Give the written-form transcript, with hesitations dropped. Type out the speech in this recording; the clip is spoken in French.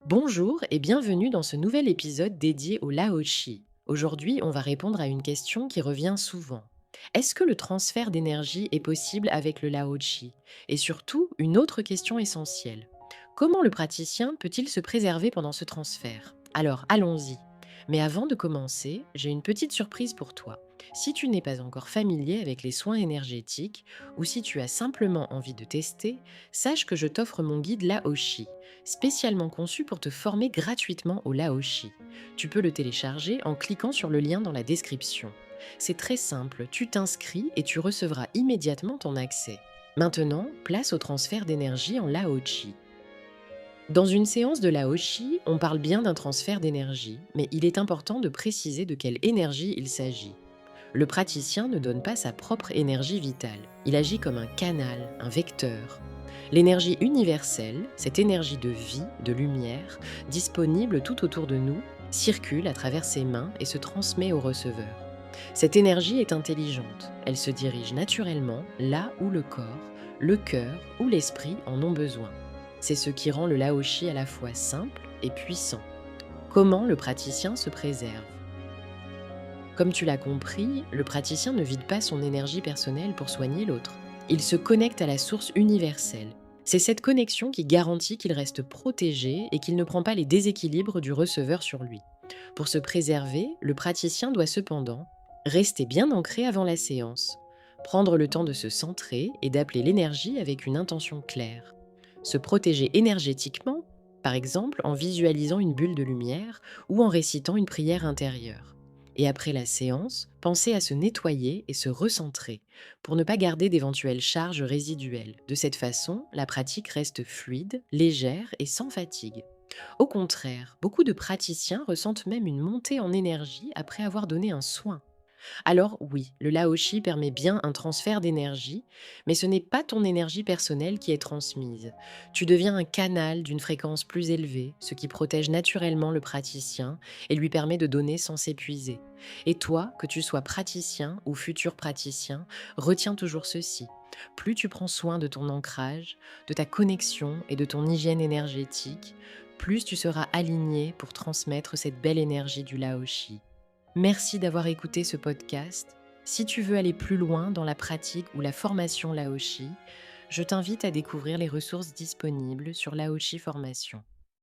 Bonjour et bienvenue dans ce nouvel épisode dédié au Laoshi. Aujourd'hui, on va répondre à une question qui revient souvent. Est-ce que le transfert d'énergie est possible avec le Laoshi? Et surtout, une autre question essentielle. Comment le praticien peut-il se préserver pendant ce transfert? Alors, allons-y. Mais avant de commencer, j'ai une petite surprise pour toi. Si tu n'es pas encore familier avec les soins énergétiques ou si tu as simplement envie de tester, sache que je t'offre mon guide Laoshi spécialement conçu pour te former gratuitement au Laoshi. Tu peux le télécharger en cliquant sur le lien dans la description. C'est très simple, tu t'inscris et tu recevras immédiatement ton accès. Maintenant, place au transfert d'énergie en Laoshi. Dans une séance de Laoshi, on parle bien d'un transfert d'énergie, mais il est important de préciser de quelle énergie il s'agit. Le praticien ne donne pas sa propre énergie vitale, il agit comme un canal, un vecteur. L'énergie universelle, cette énergie de vie, de lumière, disponible tout autour de nous, circule à travers ses mains et se transmet au receveur. Cette énergie est intelligente, elle se dirige naturellement là où le corps, le cœur ou l'esprit en ont besoin. C'est ce qui rend le Laoshi à la fois simple et puissant. Comment le praticien se préserve? Comme tu l'as compris, le praticien ne vide pas son énergie personnelle pour soigner l'autre. Il se connecte à la source universelle. C'est cette connexion qui garantit qu'il reste protégé et qu'il ne prend pas les déséquilibres du receveur sur lui. Pour se préserver, le praticien doit cependant rester bien ancré avant la séance, prendre le temps de se centrer et d'appeler l'énergie avec une intention claire. Se protéger énergétiquement, par exemple en visualisant une bulle de lumière ou en récitant une prière intérieure. Et après la séance, pensez à se nettoyer et se recentrer pour ne pas garder d'éventuelles charges résiduelles. De cette façon, la pratique reste fluide, légère et sans fatigue. Au contraire, beaucoup de praticiens ressentent même une montée en énergie après avoir donné un soin. Alors oui, le Laoshi permet bien un transfert d'énergie, mais ce n'est pas ton énergie personnelle qui est transmise. Tu deviens un canal d'une fréquence plus élevée, ce qui protège naturellement le praticien et lui permet de donner sans s'épuiser. Et toi, que tu sois praticien ou futur praticien, retiens toujours ceci. Plus tu prends soin de ton ancrage, de ta connexion et de ton hygiène énergétique, plus tu seras aligné pour transmettre cette belle énergie du Laoshi. Merci d'avoir écouté ce podcast. Si tu veux aller plus loin dans la pratique ou la formation Laoshi, je t'invite à découvrir les ressources disponibles sur Laoshi Formation.